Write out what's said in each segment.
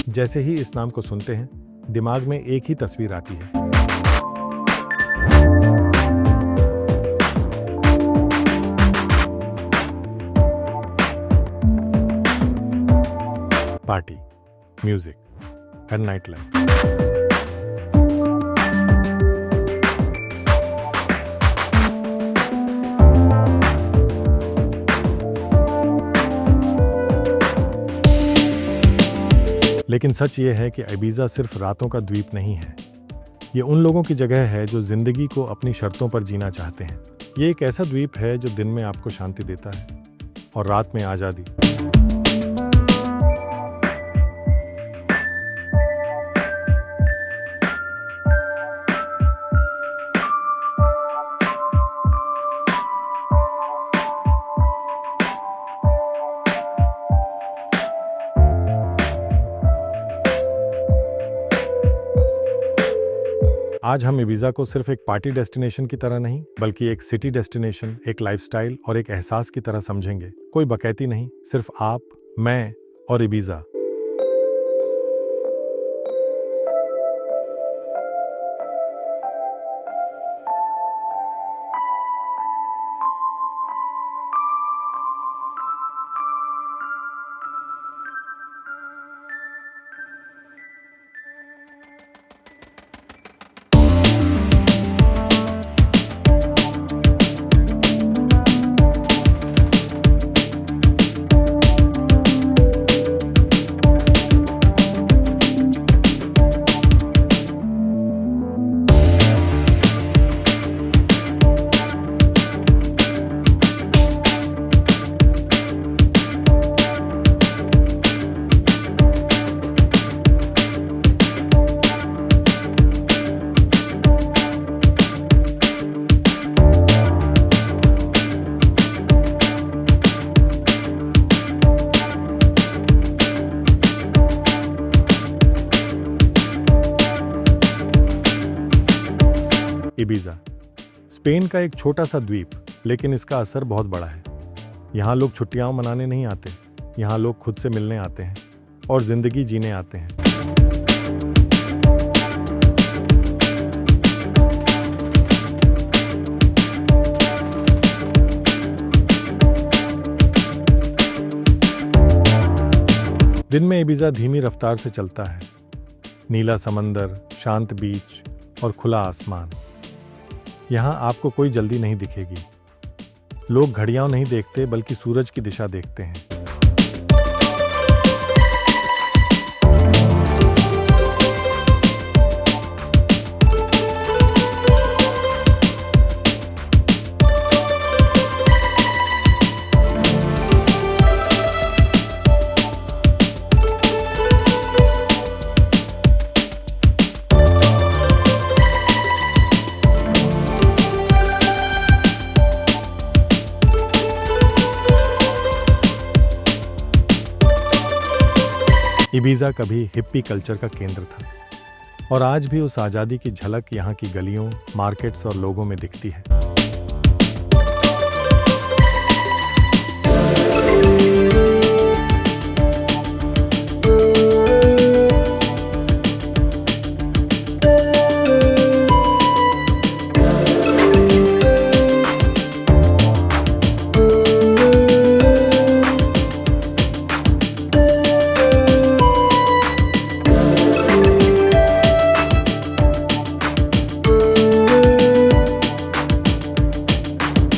जैसे ही इस नाम को सुनते हैं, दिमाग में एक ही तस्वीर आती है। Party, music and night life. लेकिन सच ये है कि इबीजा सिर्फ रातों का द्वीप नहीं है। ये उन लोगों की जगह है जो जिंदगी को अपनी शर्तों पर जीना चाहते हैं। ये एक ऐसा द्वीप है जो दिन में आपको शांति देता है और रात में आज़ादी। आज हम इबीजा को सिर्फ एक पार्टी डेस्टिनेशन की तरह नहीं, बल्कि एक सिटी डेस्टिनेशन, एक लाइफस्टाइल और एक एहसास की तरह समझेंगे। कोई बकैती नहीं, सिर्फ आप, मैं और इबीजा। इबीजा स्पेन का एक छोटा सा द्वीप, लेकिन इसका असर बहुत बड़ा है। यहाँ लोग छुट्टियां मनाने नहीं आते, यहाँ लोग खुद से मिलने आते हैं और जिंदगी जीने आते हैं। दिन में इबीजा धीमी रफ्तार से चलता है। नीला समंदर, शांत बीच और खुला आसमान। यहाँ आपको कोई जल्दी नहीं दिखेगी। लोग घड़ियां नहीं देखते, बल्कि सूरज की दिशा देखते हैं। इबीजा कभी हिप्पी कल्चर का केंद्र था और आज भी उस आज़ादी की झलक यहाँ की गलियों, मार्केट्स और लोगों में दिखती है।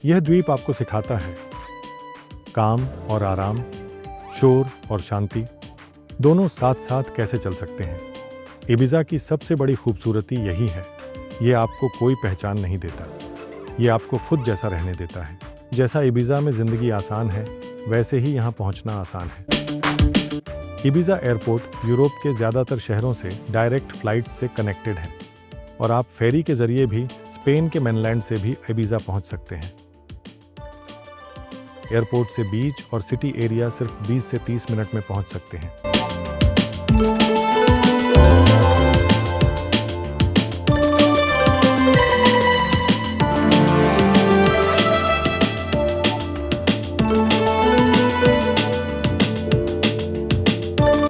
यह द्वीप आपको सिखाता है काम और आराम, शोर और शांति दोनों साथ साथ कैसे चल सकते हैं। इबीजा की सबसे बड़ी खूबसूरती यही है, ये आपको कोई पहचान नहीं देता, ये आपको खुद जैसा रहने देता है। जैसा इबीजा में जिंदगी आसान है, वैसे ही यहाँ पहुँचना आसान है। इबीजा एयरपोर्ट यूरोप के ज़्यादातर शहरों से डायरेक्ट फ्लाइट्स से कनेक्टेड है और आप फेरी के जरिए भी स्पेन के मेनलैंड से भी इबीजा पहुँच सकते हैं। एयरपोर्ट से बीच और सिटी एरिया सिर्फ 20 से 30 मिनट में पहुंच सकते हैं।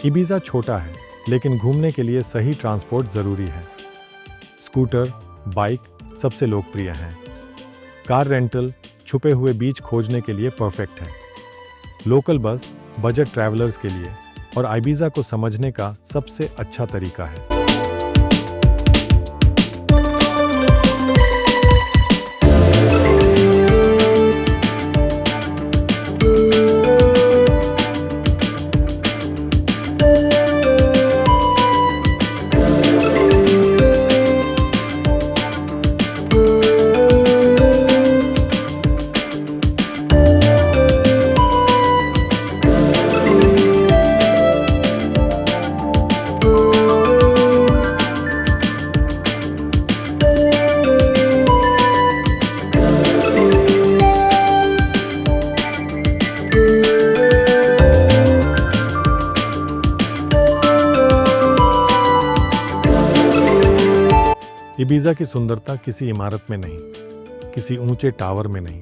इबीजा छोटा है, लेकिन घूमने के लिए सही ट्रांसपोर्ट जरूरी है। स्कूटर, बाइक सबसे लोकप्रिय हैं। कार रेंटल छुपे हुए बीच खोजने के लिए परफेक्ट है। लोकल बस बजट ट्रैवलर्स के लिए और आइबीजा को समझने का सबसे अच्छा तरीका है। इबीजा की सुंदरता किसी इमारत में नहीं, किसी ऊंचे टावर में नहीं।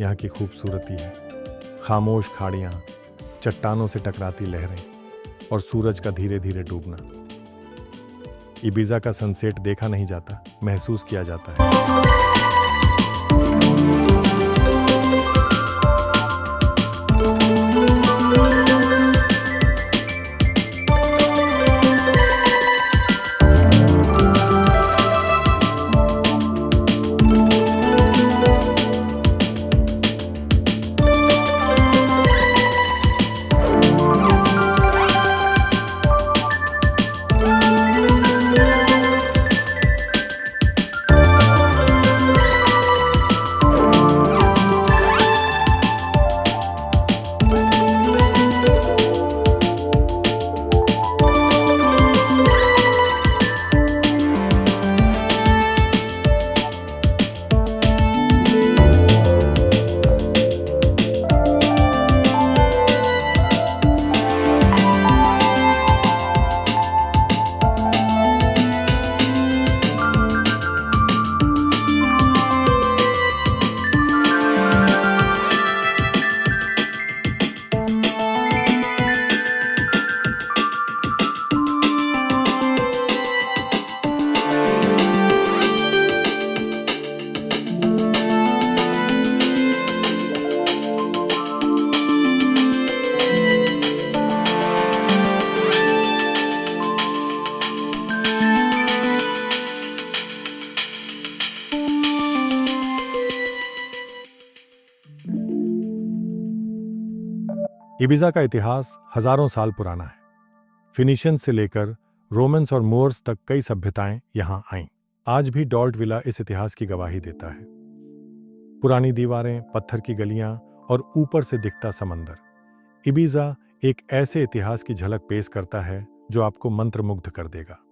यहाँ की खूबसूरती है खामोश खाड़ियाँ, चट्टानों से टकराती लहरें और सूरज का धीरे धीरे डूबना। इबीजा का सनसेट देखा नहीं जाता, महसूस किया जाता है। इबिजा का इतिहास हजारों साल पुराना है। फिनिशियंस से लेकर रोमन्स और मोर्स तक कई सभ्यताएं यहां आईं। आज भी डॉल्ट विला इस इतिहास की गवाही देता है। पुरानी दीवारें, पत्थर की गलियां और ऊपर से दिखता समंदर। इबिजा एक ऐसे इतिहास की झलक पेश करता है जो आपको मंत्रमुग्ध कर देगा।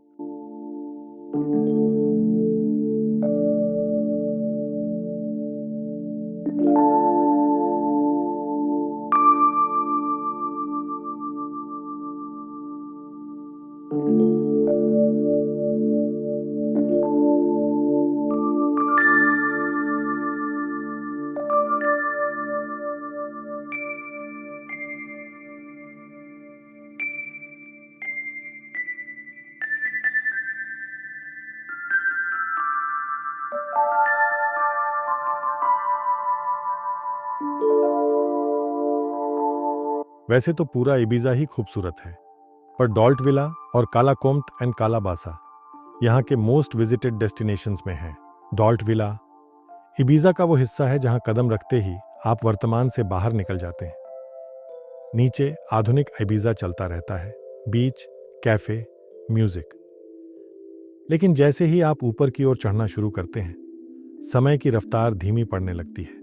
वैसे तो पूरा इबिजा ही खूबसूरत है, पर डॉल्ट विला और काला कोम्त एंड कालाबासा यहाँ के मोस्ट विजिटेड डेस्टिनेशंस में हैं। डॉल्ट विला इबिजा का वो हिस्सा है जहाँ कदम रखते ही आप वर्तमान से बाहर निकल जाते हैं। नीचे आधुनिक इबिजा चलता रहता है, बीच, कैफे, म्यूजिक। लेकिन जैसे ही आप ऊपर की ओर चढ़ना शुरू करते हैं, समय की रफ्तार धीमी पड़ने लगती है।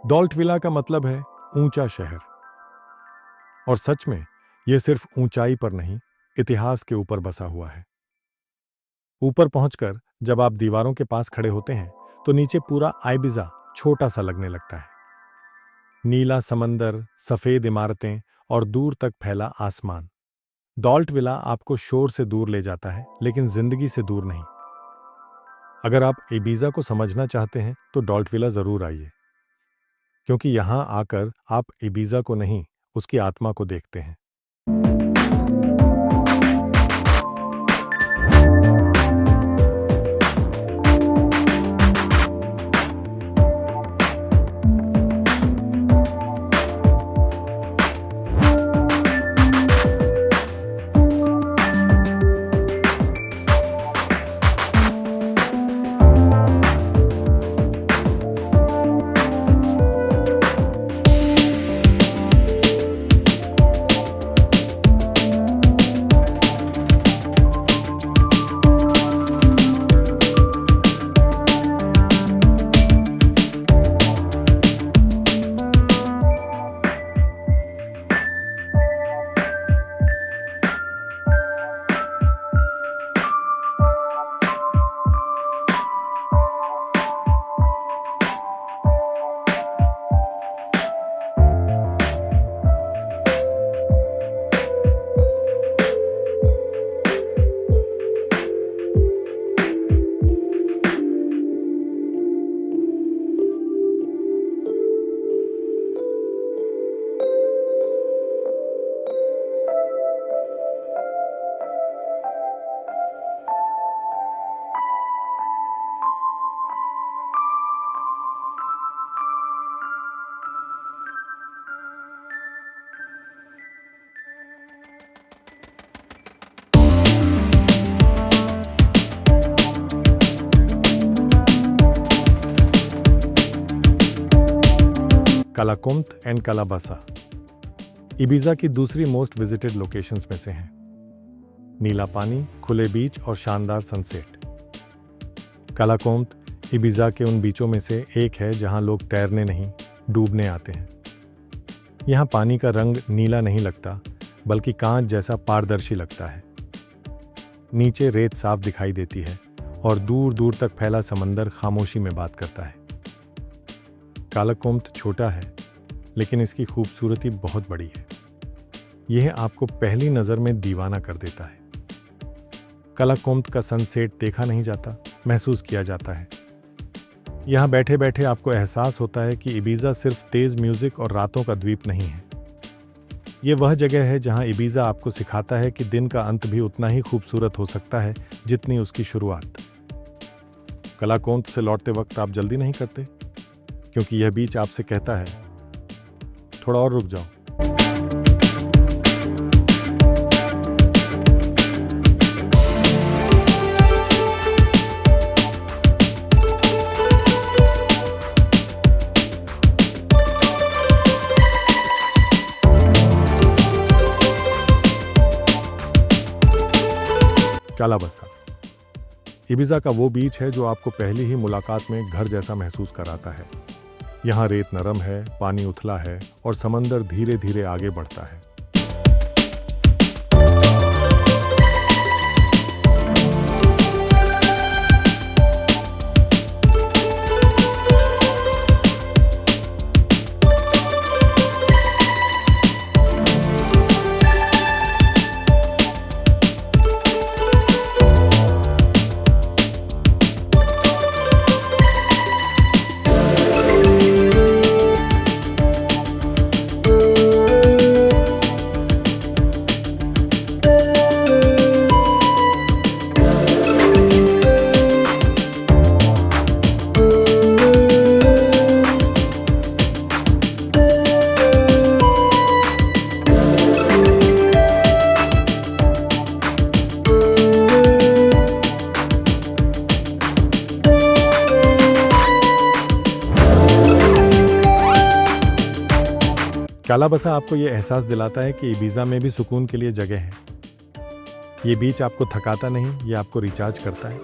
डॉल्ट विला का मतलब है ऊंचा शहर, और सच में यह सिर्फ ऊंचाई पर नहीं, इतिहास के ऊपर बसा हुआ है। ऊपर पहुंचकर जब आप दीवारों के पास खड़े होते हैं तो नीचे पूरा आइबिजा छोटा सा लगने लगता है। नीला समंदर, सफेद इमारतें और दूर तक फैला आसमान। डॉल्ट विला आपको शोर से दूर ले जाता है, लेकिन जिंदगी से दूर नहीं। अगर आप इबीजा को समझना चाहते हैं तो डॉल्ट विला जरूर आइए, क्योंकि यहां आकर आप इबीजा को नहीं, उसकी आत्मा को देखते हैं। कालाकुम्त एंड कालाबासा इबीजा की दूसरी मोस्ट विजिटेड लोकेशंस में से हैं। नीला पानी, खुले बीच और शानदार सनसेट। कालाकुम्त इबीजा के उन बीचों में से एक है जहां लोग तैरने नहीं, डूबने आते हैं। यहां पानी का रंग नीला नहीं लगता, बल्कि कांच जैसा पारदर्शी लगता है। नीचे रेत साफ दिखाई देती है और दूर दूर तक फैला समंदर खामोशी में बात करता है। कालाकुम्त छोटा है, लेकिन इसकी खूबसूरती बहुत बड़ी है। यह आपको पहली नज़र में दीवाना कर देता है। कालाकुम्त का सनसेट देखा नहीं जाता, महसूस किया जाता है। यहाँ बैठे बैठे आपको एहसास होता है कि इबीजा सिर्फ तेज़ म्यूज़िक और रातों का द्वीप नहीं है। ये वह जगह है जहाँ इबीजा आपको सिखाता है कि दिन का अंत भी उतना ही खूबसूरत हो सकता है जितनी उसकी शुरुआत। कालाकुम्त से लौटते वक्त आप जल्दी नहीं करते, क्योंकि यह बीच आपसे कहता है, थोड़ा और रुक जाओ। कालाबासा इबीजा का वो बीच है जो आपको पहली ही मुलाकात में घर जैसा महसूस कराता है। यहाँ रेत नरम है, पानी उथला है और समंदर धीरे धीरे आगे बढ़ता है। कालाबासा आपको ये एहसास दिलाता है कि इबीजा में भी सुकून के लिए जगह है। ये बीच आपको थकाता नहीं, ये आपको रिचार्ज करता है।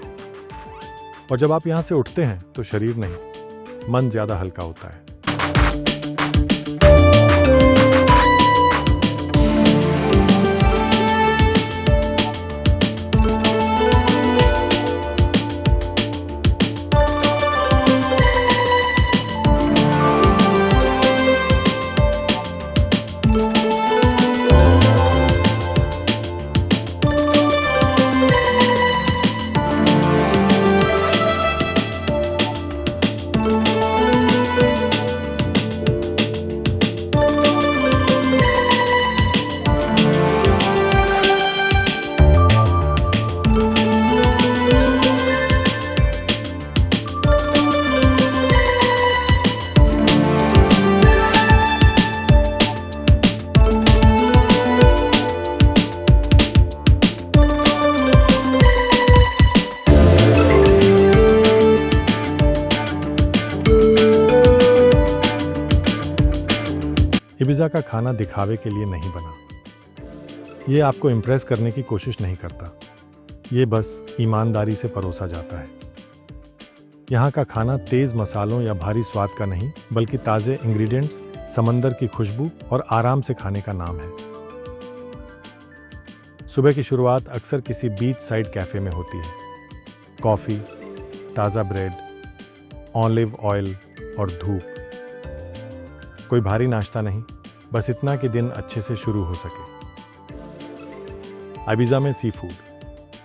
और जब आप यहाँ से उठते हैं तो शरीर नहीं, मन ज़्यादा हल्का होता है। इबिजा का खाना दिखावे के लिए नहीं बना। ये आपको इम्प्रेस करने की कोशिश नहीं करता। ये बस ईमानदारी से परोसा जाता है। यहाँ का खाना तेज मसालों या भारी स्वाद का नहीं, बल्कि ताज़े इंग्रेडिएंट्स, समंदर की खुशबू और आराम से खाने का नाम है। सुबह की शुरुआत अक्सर किसी बीच साइड कैफे में होती है। कॉफ़ी, ताज़ा ब्रेड, ऑलिव ऑयल और धूप। कोई भारी नाश्ता नहीं, बस इतना कि दिन अच्छे से शुरू हो सके। इबिजा में सी फूड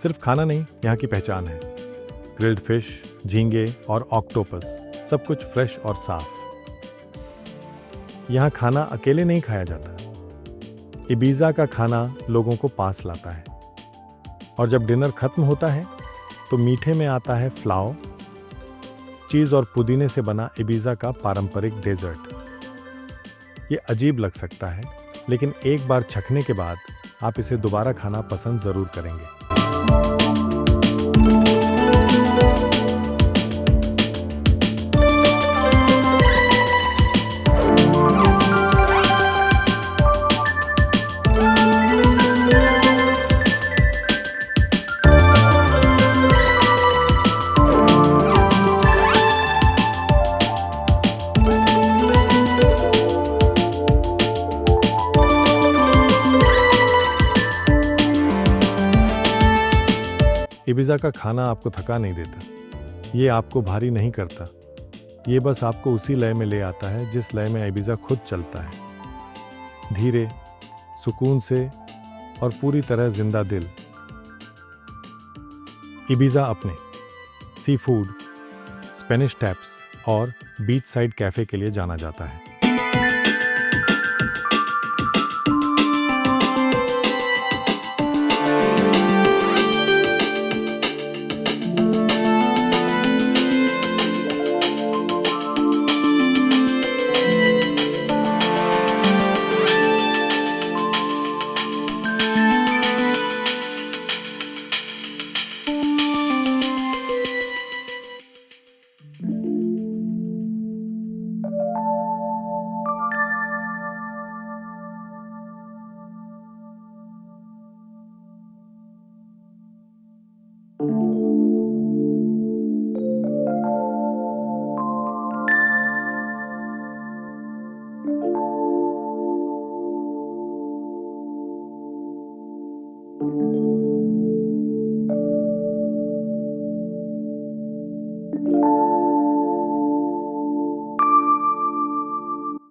सिर्फ खाना नहीं, यहाँ की पहचान है। ग्रिल्ड फिश, झींगे और ऑक्टोपस, सब कुछ फ्रेश और साफ। यहाँ खाना अकेले नहीं खाया जाता। इबिजा का खाना लोगों को पास लाता है। और जब डिनर खत्म होता है तो मीठे में आता है फ्लाओ, चीज़ और पुदीने से बना इबिजा का पारंपरिक डेजर्ट। ये अजीब लग सकता है, लेकिन एक बार चखने के बाद आप इसे दोबारा खाना पसंद जरूर करेंगे। इबिजा का खाना आपको थका नहीं देता। ये आपको भारी नहीं करता। ये बस आपको उसी लय में ले आता है जिस लय में इबिजा खुद चलता है। धीरे, सुकून से और पूरी तरह जिंदा दिल। इबिजा अपने सी फूड, स्पेनिश टैप्स और बीच साइड कैफे के लिए जाना जाता है।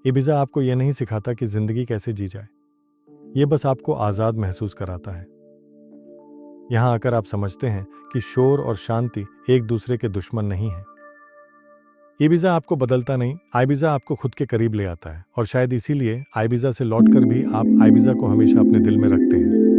इबिजा आपको यह नहीं सिखाता कि जिंदगी कैसे जी जाए। ये बस आपको आज़ाद महसूस कराता है। यहाँ आकर आप समझते हैं कि शोर और शांति एक दूसरे के दुश्मन नहीं हैं। इबिजा आपको बदलता नहीं, इबिजा आपको खुद के करीब ले आता है। और शायद इसीलिए इबिजा से लौटकर भी आप इबिजा को हमेशा अपने दिल में रखते हैं।